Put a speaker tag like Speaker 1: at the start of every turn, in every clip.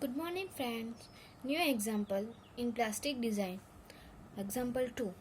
Speaker 1: Good morning, friends. New example in plastic design. Example 2.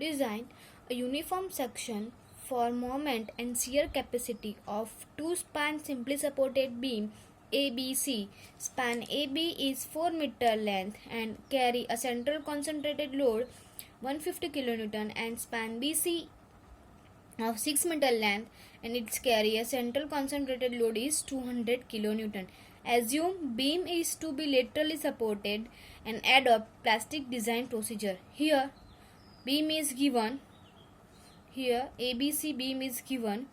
Speaker 1: Design a uniform section for moment and shear capacity of two span simply supported beam ABC. Span AB is 4 meter length and carry a central concentrated load 150 kN, and span BC of 6 meter length and its carry a central concentrated load is 200 kN. Assume beam is to be laterally supported and adopt plastic design procedure. Here beam is given. Here ABC beam is given.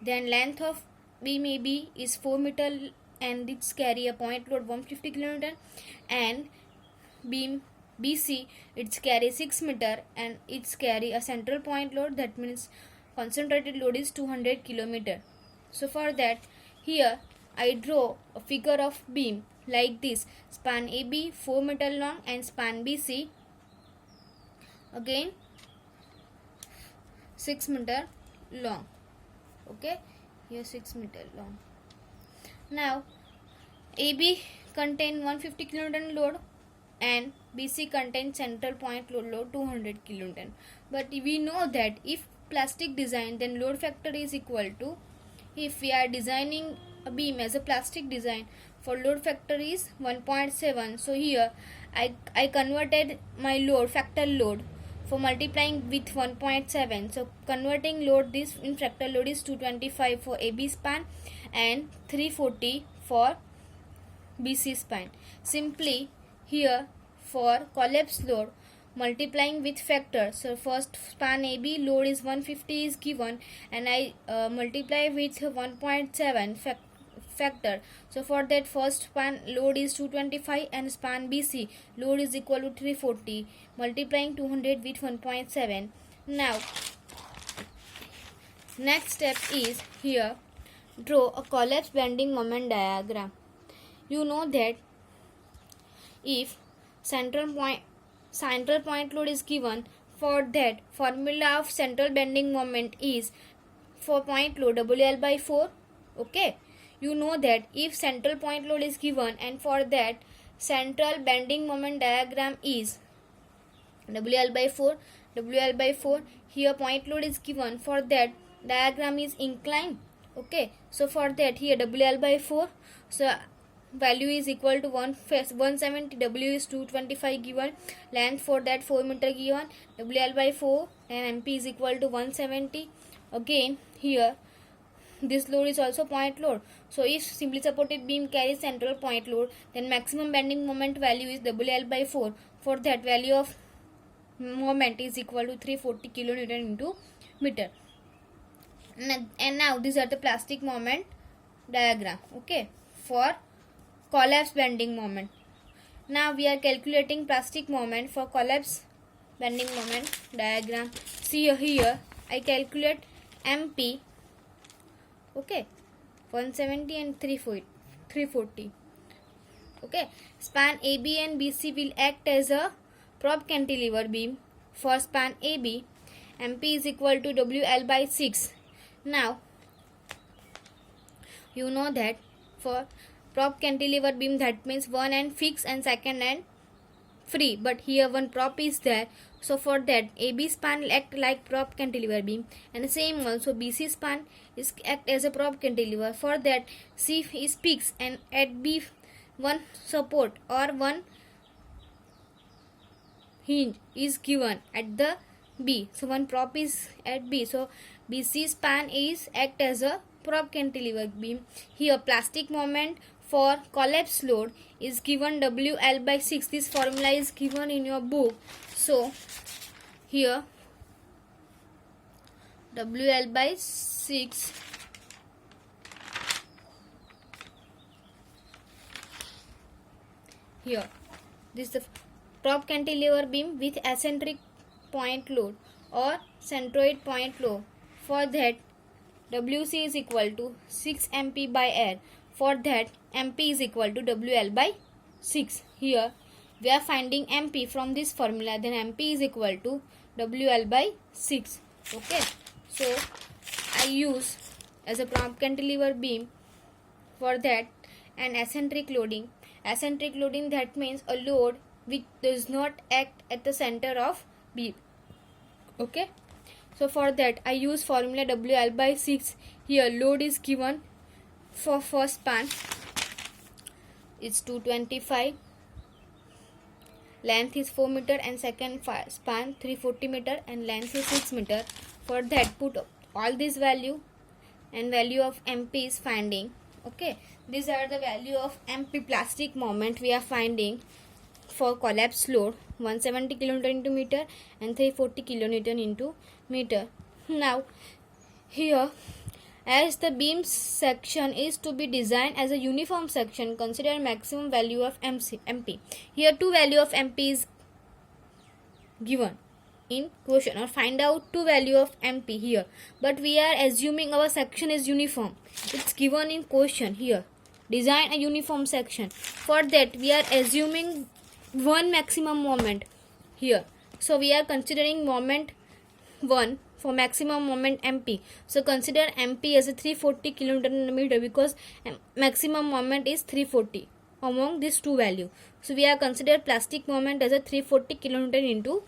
Speaker 1: Then length of beam AB is 4 meter and its carry a point load 150 kN, and beam BC its carry 6 meter and its carry a central point load, that means concentrated load is 200 km. So for that, here I draw a figure of beam like this. Span AB 4 meter long and span BC again 6 meter long. Okay, here 6 meter long. Now AB contain 150 kN load and BC contains central point load 200 kN. But we know that if plastic design, then load factor is equal to, if we are designing a beam as a plastic design, for load factor is 1.7. so here I converted my load factor load for multiplying with 1.7. so converting load this in factor load is 225 for AB span and 340 for BC span. Simply here for collapse load multiplying with factor, so first span AB load is 150 is given and I multiply with 1.7 factor. So for that, first span load is 225 and span BC load is equal to 340, multiplying 200 with 1.7. Now next step is here draw a collapse bending moment diagram. You know that if central point load is given, for that formula of central bending moment is for point load WL by 4. Okay, you know that if central point load is given, and for that central bending moment diagram is WL by 4. Here point load is given, for that diagram is inclined. Okay, so for that here WL by 4, so value is equal to 170, W is 225 given, length for that 4 meter given, WL by 4 and MP is equal to 170. Again here this load is also point load, so if simply supported beam carries central point load, then maximum bending moment value is WL by 4. For that, value of moment is equal to 340 kN into meter. And now these are the plastic moment diagram. Okay, for collapse bending moment. Now we are calculating plastic moment for collapse bending moment diagram. See here I calculate MP. Okay, 170 and 340. Okay, span AB and BC will act as a prop cantilever beam. For span AB, MP is equal to WL by 6. Now you know that for prop cantilever beam, that means one end fixed and second end free, but here one prop is there, so for that AB span will act like prop cantilever beam, and same also BC span is act as a prop cantilever. For that C is fixed and at B one support or one hinge is given at the B, so one prop is at B, so BC span is act as a prop cantilever beam. Here plastic moment for collapse load is given WL by 6. This formula is given in your book. So here WL by 6 here. This is the prop cantilever beam with eccentric point load or centroid point load. For that WC is equal to 6 MP by air. For that MP is equal to WL by 6. Here we are finding MP from this formula, then MP is equal to WL by 6. Okay, so I use as a prop cantilever beam for that an eccentric loading Eccentric loading, that means a load which does not act at the center of beam. Okay, so for that I use formula WL by 6. Here load is given for first span, it's 225, length is 4 meter, and second span 340 meter and length is 6 meter. For that put all this value and value of MP is finding. Okay, these are the value of MP plastic moment we are finding for collapse load, 170 kN into meter and 340 kN into meter. Now here, as the beam section is to be designed as a uniform section, consider maximum value of MP. Here two value of MP is given in question, or find out two value of MP here, but we are assuming our section is uniform. It's given in question here, design a uniform section. For that we are assuming one maximum moment here, so we are considering moment 1 for maximum moment MP. So consider MP as a 340 kN because maximum moment is 340 among these two value. So we are consider plastic moment as a 340 kN into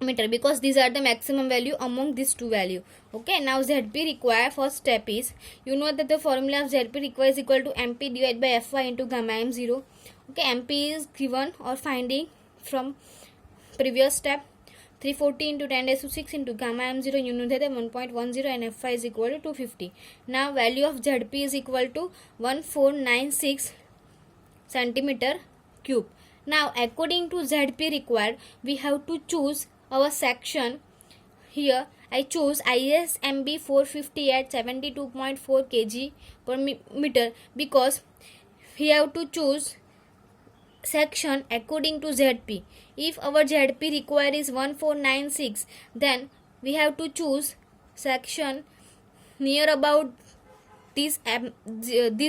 Speaker 1: meter because these are the maximum value among these two value. Okay, now ZP required first step is, you know that the formula of ZP required is equal to MP divided by Fy into gamma m0. Okay, MP is given or finding from previous step, 340 into 10 raised to 6 into gamma m0, you know that 1.10 and Fy is equal to 250. Now value of ZP is equal to 1496 centimeter cube. Now according to ZP required, we have to choose our section. Here I choose ISMB 450 at 72.4 kg per meter because we have to choose section according to ZP. If our ZP required is 1496, then we have to choose section near about this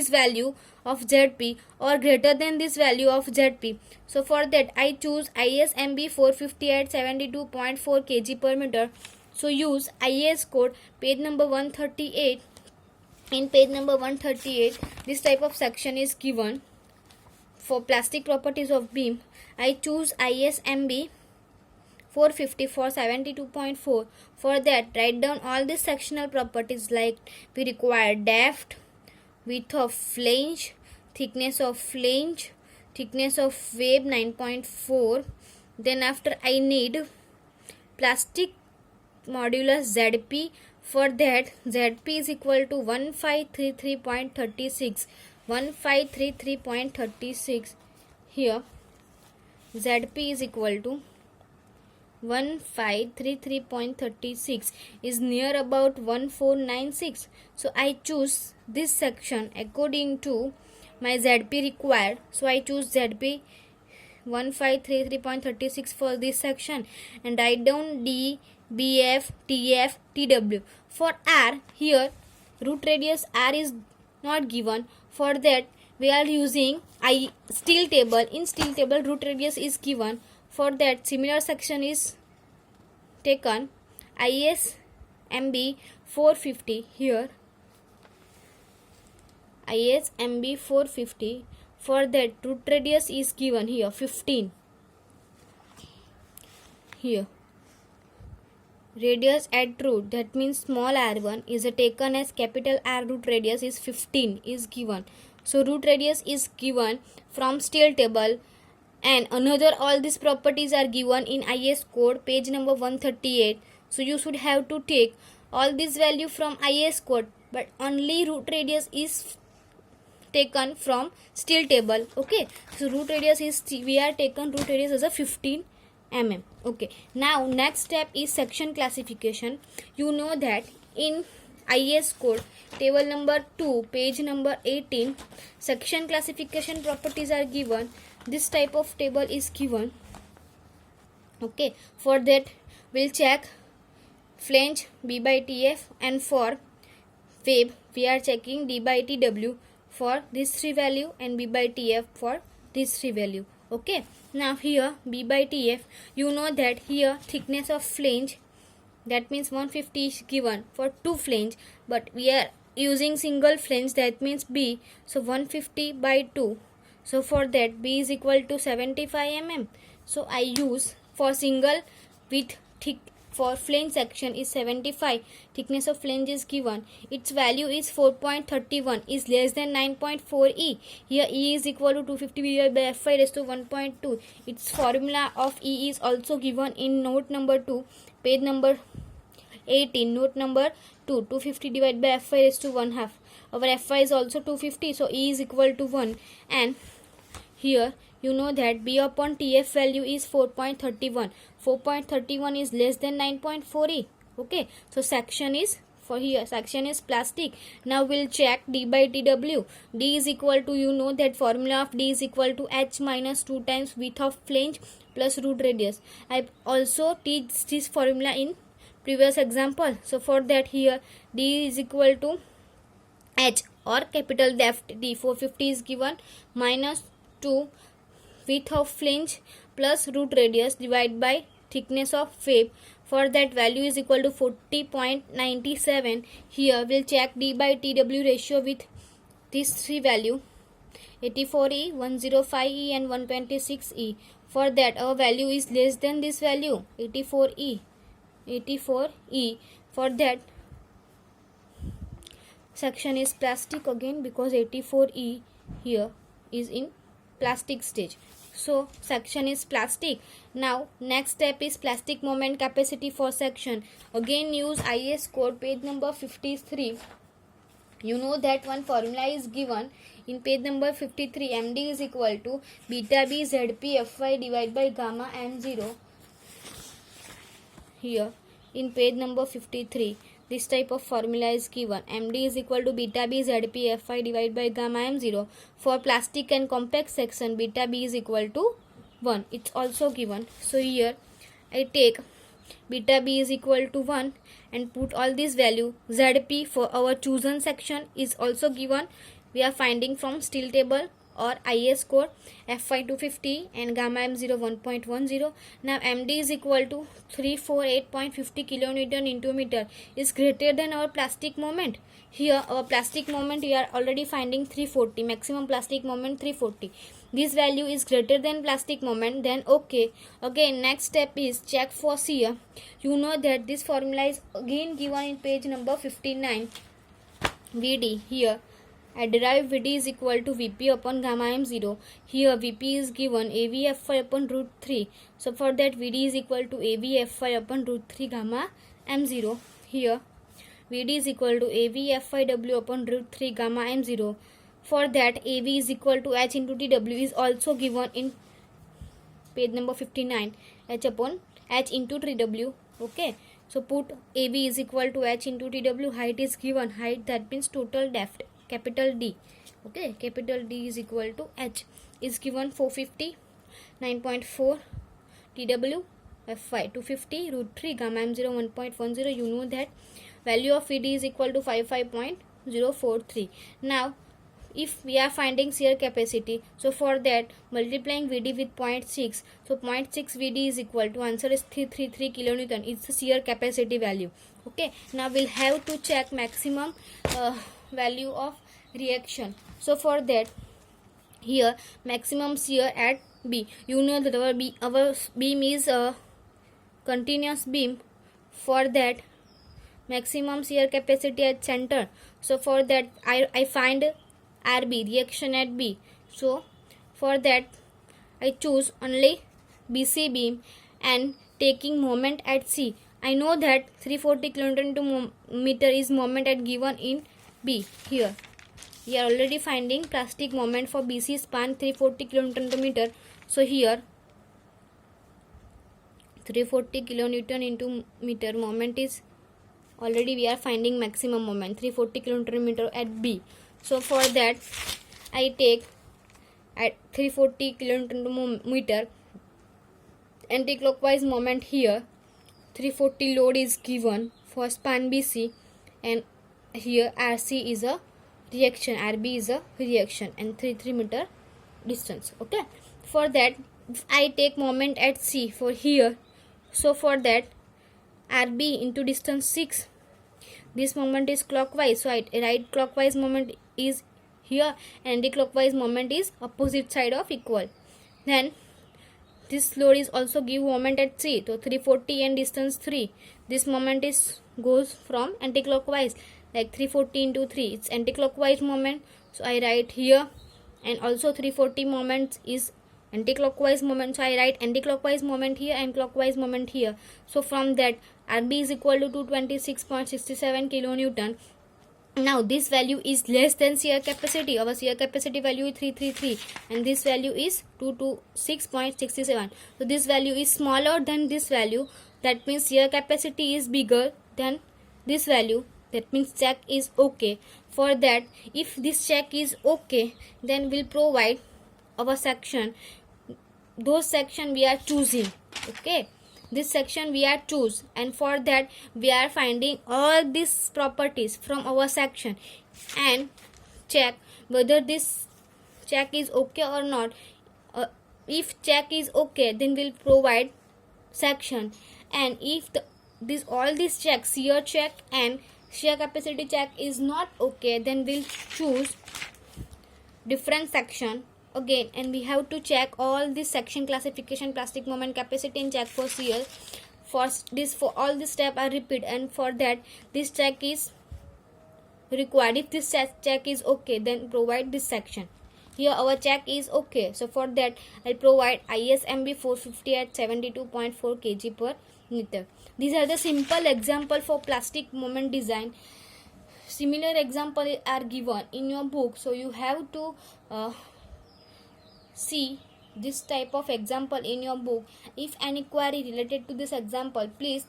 Speaker 1: value of ZP or greater than this value of ZP. So for that I choose ISMB 450 at 72.4 kg per meter. So use IS code page number 138. In page number 138 this type of section is given. For plastic properties of beam, I choose ISMB 450 for 72.4. For that write down all these sectional properties, like we require depth, width of flange, thickness of flange, thickness of web 9.4. Then after I need plastic modulus ZP. For that ZP is equal to 1533.36. 1533.36. Here ZP is equal to 1533.36 is near about 1496. So I choose this section according to my ZP required. So I choose ZP 1533.36 for this section and write down D, BF, TF, TW. For R, here root radius R is not given. For that we are using steel table. In steel table root radius is given. For that similar section is taken. ISMB 450 here. ISMB 450. For that root radius is given here 15. Here radius at root, that means small r1 is taken as capital R root radius is 15 is given. So root radius is given from steel table, and another all these properties are given in IS code page number 138. So you should have to take all this value from IS code, but only root radius is taken from steel table. Okay, so root radius is, we are taken root radius as a 15 mm. Okay, now next step is section classification. You know that in IS code table number 2 page number 18 section classification properties are given. This type of table is given. Okay, for that we'll check flange B by TF, and for web we are checking D by TW for these three value and B by TF for these three value. Okay, now here B by TF, you know that here thickness of flange, that means 150 is given for two flange, but we are using single flange, that means B. So 150 by 2, So for that B is equal to 75 mm. So I use for single width thick for flange section is 75. Thickness of flange is given. Its value is 4.31 is less than 9.4 E. Here E is equal to 250 divided by Fi raised to 1.2. Its formula of E is also given in note number 2, page number 18, note number 2. 250 divided by Fi raised to 1 half. Our Fi is also 250, so E is equal to 1. And here you know that B upon TF value is 4.31. 4.31 is less than 9.4 E. Okay, so section is for here, section is plastic. Now we'll check D by TW. D is equal to, you know that formula of D is equal to H minus 2 times width of flange plus root radius. I also teach this formula in previous example. So for that here D is equal to H or capital depth D 450 is given minus 2 width of flange plus root radius divided by thickness of FAB. For that value is equal to 40.97. Here we'll check D by TW ratio with these three value 84E, 105E and 126E. For that our value is less than this value 84E. For that section is plastic again because 84E here is in plastic stage. So section is plastic. Now next step is plastic moment capacity for section. Again use IS code page number 53. You know that one formula is given in page number 53. MD is equal to beta B ZP Fy divided by gamma M0. Here in page number 53 this type of formula is given. MD is equal to beta B ZP Fy divided by gamma M0. For plastic and compact section beta B is equal to 1. It's also given. So here I take beta B is equal to 1 and put all this value. ZP for our chosen section is also given. We are finding from steel table or IS code Fy 250 and gamma M0 1.10. Now MD is equal to 348.50 kilonewton into meter is greater than our plastic moment. Here our plastic moment we are already finding 340, maximum plastic moment 340. This value is greater than plastic moment, then okay. Again next step is check for shear. You know that this formula is again given in page number 59. VD here I derive VD is equal to VP upon gamma M0. Here VP is given AVFy upon root 3. So for that VD is equal to AVFy upon root 3 gamma M0. Here VD is equal to AVFyW upon root 3 gamma M0. For that AV is equal to H into TW is also given in page number 59. H upon H into TW. Okay. So put AV is equal to H into TW. Height is given. Height that means total depth. Capital D. Okay, capital D is equal to H is given 450 9.4 TW Fy 250 root 3 gamma M0 1.10. You know that value of VD is equal to 55.043. Now if we are finding shear capacity, so for that multiplying VD with 0.6, so 0.6 VD is equal to answer is 333 kilonewton. It's the shear capacity value. Okay, now we'll have to check maximum value of reaction. So for that here maximum shear at B. You know that our beam is a continuous beam. For that maximum shear capacity at center. So for that I find RB reaction at B. So for that I choose only BC beam and taking moment at C. I know that 340 kilonewton to meter is moment at given in B. Here we are already finding plastic moment for BC span 340 kilonewton to meter. So here 340 kilonewton into meter moment is already we are finding maximum moment 340 kilonewton meter at B. So for that I take at 340 kilonewton to meter anti-clockwise moment. Here 340 load is given for span BC and here RC is a reaction, RB is a reaction and 3 meter distance. Okay, for that if I take moment at C for here, so for that RB into distance 6, this moment is clockwise, so I write clockwise moment is here, anti-clockwise moment is opposite side of equal. Then this load is also give moment at C. So 340 and distance 3. This moment is goes from anti-clockwise, like 340 into 3. It's anti-clockwise moment. So I write here, and also 340 moment is anti-clockwise moment. So I write anti-clockwise moment here and clockwise moment here. So from that, RB is equal to 226.67 kilonewton. Now this value is less than shear capacity. Our shear capacity value is 333 and this value is 226.67. So this value is smaller than this value. That means shear capacity is bigger than this value. That means check is okay. For that, if this check is okay, then we'll provide our section. Those section we are choosing. Okay. This section we are choose, and for that we are finding all these properties from our section and check whether this check is okay or not. If check is okay, then we'll provide section, and if all these checks, shear check and shear capacity check is not okay, then we'll choose different section again, and we have to check all this section classification, plastic moment, capacity, and check for shear. For all this step I repeat, and for that this check is required. If this check is okay, then provide this section. Here our check is okay, so for that I'll provide ISMB 450 at 72.4 kg per meter. These are the simple example for plastic moment design. Similar example are given in your book, so you have to see this type of example in your book. If any query related to this example, please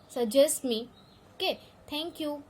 Speaker 1: suggest me. Okay, thank you.